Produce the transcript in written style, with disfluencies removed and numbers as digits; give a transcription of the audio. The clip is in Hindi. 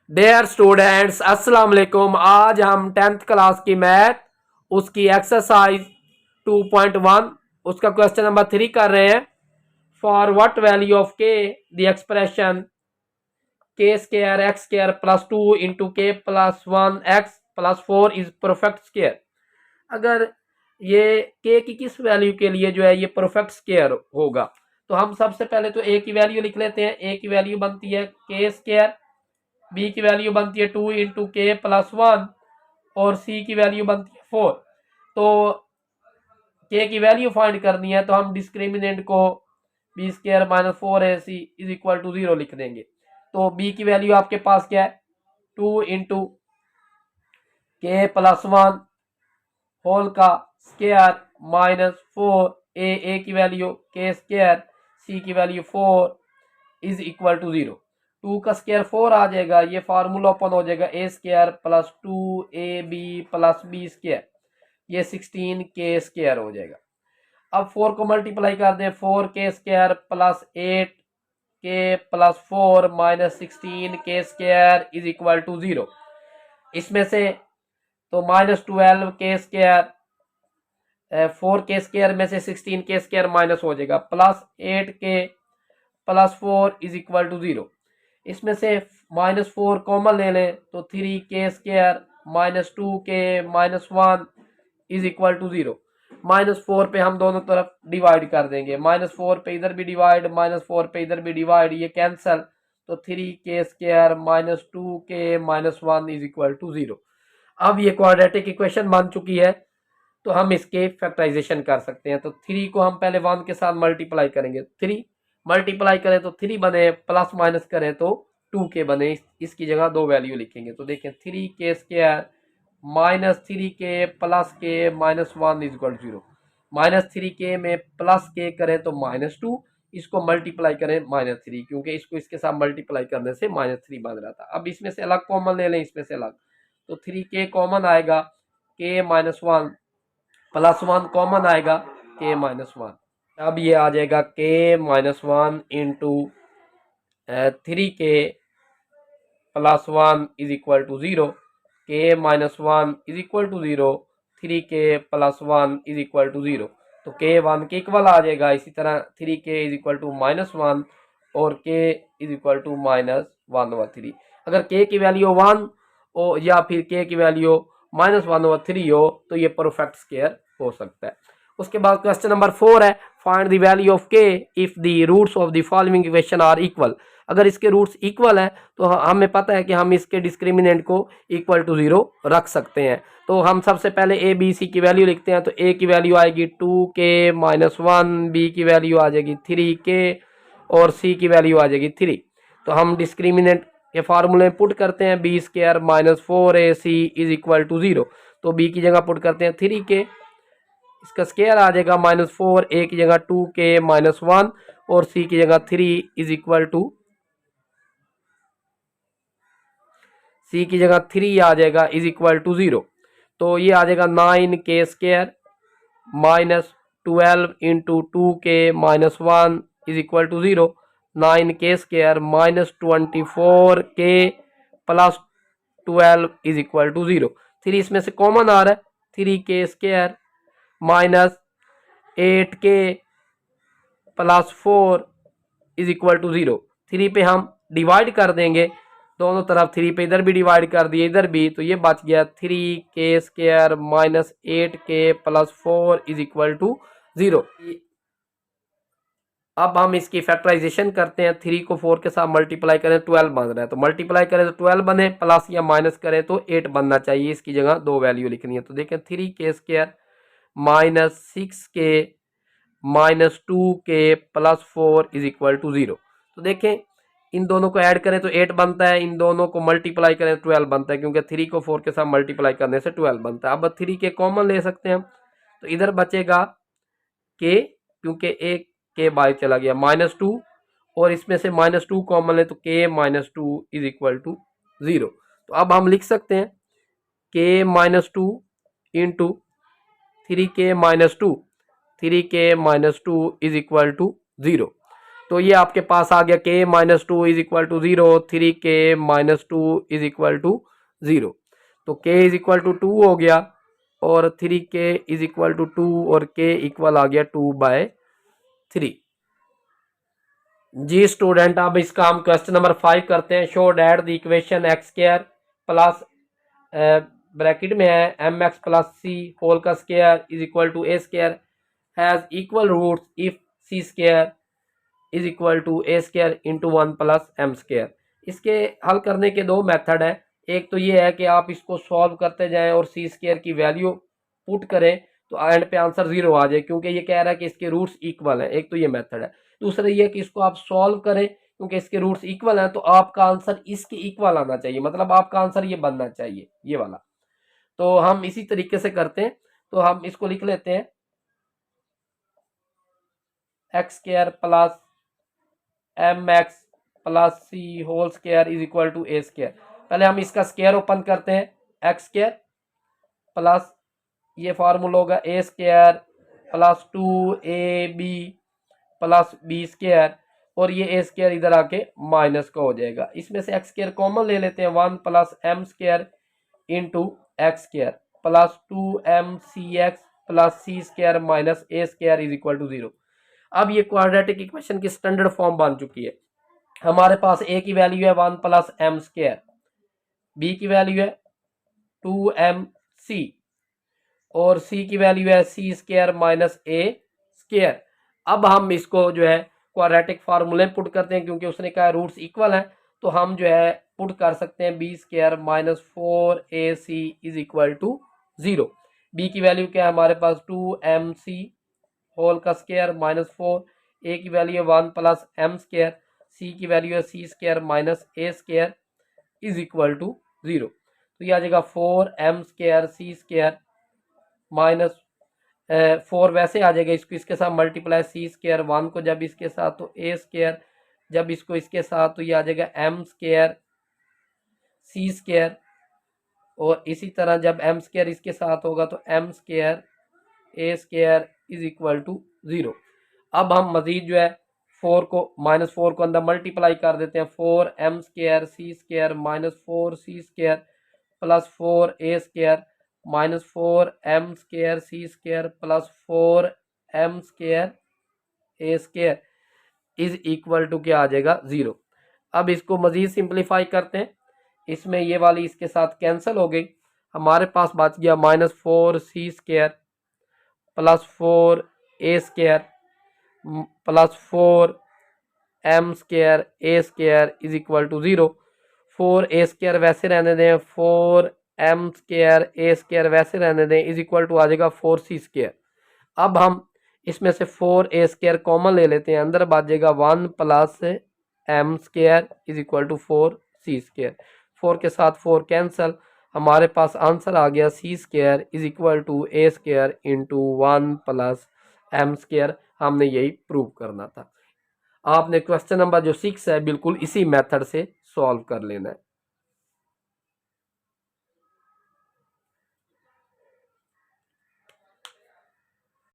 डियर स्टूडेंट्स अस्सलाम वालेकुम। आज हम 10th क्लास की मैथ उसकी एक्सरसाइज 2.1 उसका क्वेश्चन नंबर 3 कर रहे हैं। For what value of k the expression k square x square plus 2 into k plus 1 x plus 4 is perfect square. अगर ये के की किस वैल्यू के लिए जो है ये परफेक्ट स्क्वायर होगा, तो हम सबसे पहले तो ए की वैल्यू लिख लेते हैं। ए की वैल्यू बनती है के स्क्वायर, बी की वैल्यू बनती है 2 इंटू के प्लस 1 और सी की वैल्यू बनती है 4। तो के की वैल्यू फाइंड करनी है तो हम डिस्क्रिमिनेंट को B square minus 4ac is equal to 0 लिख देंगे। तो बी की वैल्यू आपके पास क्या है, 2 इंटू के प्लस 1 होल का स्क्वायर माइनस 4 ए की वैल्यू के स्क्वायर, सी की वैल्यू 4 इज इक्वल टू 0। 2 का स्क्वायर 4 आ जाएगा, ये फार्मूला ओपन हो जाएगा a square plus 2ab plus b square, ये 16 के स्क्वायर हो जाएगा। अब 4 को मल्टीप्लाई कर दें, 4 के स्क्वायर प्लस 8 के प्लस 4 माइनस 16 के स्क्वायर इज इक्वल टू 0। इसमें से तो माइनस 12 के स्क्वायर, 4 के स्क्वायर में से 16 के स्क्वायर माइनस हो जाएगा, प्लस 8 के प्लस 4 इज इक्वल टू 0। इसमें से माइनस 4 कॉमन ले लें तो 3 के square minus 2 K minus 1 is equal to 0। Minus 4 पे हम दोनों तरफ डिवाइड कर देंगे, माइनस 4 पे इधर भी डिवाइड, माइनस 4 पे इधर भी डिवाइड, ये कैंसल। तो 3 के square minus 2 K minus 1 is equal to 0। अब ये क्वाड्रेटिक इक्वेशन बन चुकी है तो हम इसके फैक्टराइजेशन कर सकते हैं। तो 3 को हम पहले 1 के साथ मल्टीप्लाई करेंगे, 3 मल्टीप्लाई करें तो 3 बने, प्लस माइनस करें तो 2 के बने, इसकी जगह 2 वैल्यू लिखेंगे। तो देखें 3 के स्क्वायर माइनस 3 के plus K minus 1 is equal to 0। Minus 3 K में प्लस के करें तो माइनस 2, इसको मल्टीप्लाई करें माइनस 3, क्योंकि इसको इसके साथ मल्टीप्लाई करने से माइनस 3 बन रहा था। अब इसमें से अलग कॉमन ले लें, इसमें से अलग, तो 3 के कॉमन आएगा, के माइनस 1 प्लस 1 कॉमन आएगा, के माइनस 1। अब ये आ जाएगा के माइनस 1 इंटू 3 के प्लस 1 इज इक्वल टू 0। के माइनस 1 इज इक्वल टू 0, 3 के प्लस 1 इज इक्वल टू 0। तो के 1 के इक्वल आ जाएगा। इसी तरह 3 के इज इक्वल टू माइनस 1 और K is equal to minus 1 over 3। अगर के की वैल्यू 1 हो या फिर के की वैल्यू माइनस 1 ओवर 3 हो तो ये परफेक्ट स्क्वायर हो सकता है। उसके बाद क्वेश्चन नंबर 4 है, find the value of K if the roots of the following equation are equal. अगर इसके रूट्स इक्वल है तो हमें पता है कि हम इसके डिस्क्रिमिनेंट को इक्वल टू 0 रख सकते हैं। तो हम सबसे पहले ए बी सी की वैल्यू लिखते हैं। तो ए की वैल्यू आएगी 2 के माइनस 1, बी की वैल्यू आ जाएगी 3 के और सी की वैल्यू आ जाएगी 3। तो हम डिस्क्रिमिनेंट के फार्मूले में पुट करते हैं, B square minus 4ac is equal to 0। तो बी की जगह पुट करते हैं 3 के, इसका स्क्वायर आ जाएगा माइनस 4, ए की जगह 2 के माइनस 1 और सी की जगह 3 इज इक्वल टू, सी की जगह 3 आ जाएगा इज इक्वल टू 0। तो ये आ जाएगा 9 के square minus 12 into 2 K minus 1 is equal to 0। 9 के स्क्वायर माइनस 24 के प्लस 12 इज इक्वल टू 0। 3 इसमें से कॉमन आ रहा है, 3 के स्क्वायर माइनस 8 के प्लस 4 इज इक्वल टू 0। 3 पे हम डिवाइड कर देंगे, दोनों तरफ 3 पे इधर भी डिवाइड कर दिए इधर भी, तो ये बच गया 3 के स्क्वायर माइनस 8 के प्लस 4 इज इक्वल टू 0। अब हम इसकी फैक्टराइजेशन करते हैं। 3 को 4 के साथ मल्टीप्लाई करें 12 बन रहा है, तो मल्टीप्लाई करें तो 12 बने, प्लस या माइनस करें तो 8 बनना चाहिए, इसकी जगह 2 वैल्यू लिखनी है। तो देखें 3 के स्क्वायर माइनस 6 के माइनस 2 के प्लस 4 इज इक्वल टू 0। तो देखें इन दोनों को ऐड करें तो 8 बनता है, इन दोनों को मल्टीप्लाई करें तो 12 बनता है, क्योंकि 3 को 4 के साथ मल्टीप्लाई करने से 12 बनता है। अब 3 के कॉमन ले सकते हैं, तो इधर बचेगा के, क्योंकि एक के बाहर चला गया, माइनस 2 और इसमें से माइनस 2 कॉमन है तो के माइनस 2 इज इक्वल टू 0। तो अब हम लिख सकते हैं के माइनस 2 इंटू 3 के माइनस 2, 3 के माइनस 2 इज इक्वल टू 0। तो ये आपके पास आ गया k minus two is equal to 0, 3k minus two is equal to 0। तो k इज इक्वल टू 2 हो गया और 3k इज इक्वल टू 2 और k इक्वल आ गया 2/3। जी स्टूडेंट, अब इसका हम क्वेश्चन नंबर 5 करते हैं। Show that the equation X square plus bracket में है एम एक्स प्लस सी होल का square is equal to A square has equal roots if C square is equal to A square into 1 plus M square. इसके हल करने के दो मेथड है। एक तो ये है कि आप इसको सॉल्व करते जाएं और सी स्क्वायर की वैल्यू पुट करें तो एंड पे आंसर 0 आ जाए, क्योंकि ये कह रहा है कि इसके रूट्स इक्वल हैं। एक तो ये मेथड है। दूसरा ये कि इसको आप सॉल्व करें क्योंकि इसके रूट्स इक्वल हैं, तो आपका आंसर इसके इक्वल आना चाहिए, मतलब आपका आंसर ये बनना चाहिए, ये वाला। तो हम इसी तरीके से करते हैं। तो हम इसको लिख लेते हैं x square plus m x plus C whole square is equal to A square. पहले हम इसका स्क्वायर ओपन करते हैं, एक्स स्क्वायर प्लस ये फार्मूला होगा a square plus 2ab plus b square और ये ए स्क्वायर इधर आके माइनस का हो जाएगा। इसमें से एक्स स्क्वायर कॉमन ले लेते हैं, 1 plus M square into X square plus 2mcx plus C square minus A square is equal to 0। अब ये क्वाड्रेटिक इक्वेशन की स्टैंडर्ड फॉर्म बन चुकी है। हमारे पास ए की वैल्यू है 1 प्लस एम स्क्वायर, बी की वैल्यू है 2mc और सी की वैल्यू है C square minus A square. अब हम इसको जो है क्वाड्रेटिक फार्मूले पुट करते हैं, क्योंकि उसने कहा रूट्स इक्वल हैं, तो हम जो है पुट कर सकते हैं B square minus 4ac is equal to 0। B की वैल्यू क्या है हमारे पास 2mc होल का स्क्वायर माइनस 4, ए की वैल्यू है 1 प्लस एम स्क्वायर, सी की वैल्यू है C square minus A square is equal to 0। तो ये आ जाएगा 4m square C square minus 4 वैसे आ जाएगा, इसको इसके साथ मल्टीप्लाई सी स्क्वायर 1 को जब इसके साथ तो ए स्क्वायर, जब इसको इसके साथ तो ये आ जाएगा एम स्क्वायर सी स्क्वायर और इसी तरह जब एम स्क्वायर इसके साथ होगा तो M square A square is equal to 0। अब हम मजीद जो है 4 को माइनस 4 को अंदर मल्टीप्लाई कर देते हैं, 4m square C square minus 4c square plus 4a square minus 4m square C square plus 4m square A square is equal to क्या आ जाएगा 0। अब इसको मजीद सिंप्लीफाई करते हैं, इसमें ये वाली इसके साथ कैंसिल हो गई, हमारे पास बच गया minus 4c square plus 4a square plus 4m square A square is equal to 0। 4a square वैसे रहने दें, 4m स्क्वायर ए स्क्वायर वैसे रहने दें, इज इक्वल टू आ जाएगा 4c स्क्वायर। अब हम इसमें से 4a स्क्वायर कॉमन ले लेते हैं, अंदर बच जाएगा 1 plus M square is equal to 4c square. 4 के साथ 4 कैंसल, हमारे पास आंसर आ गया c square is equal to A square into 1 plus M square. हमने यही प्रूव करना था। आपने क्वेश्चन नंबर जो 6 है बिल्कुल इसी मेथड से सॉल्व कर लेना है।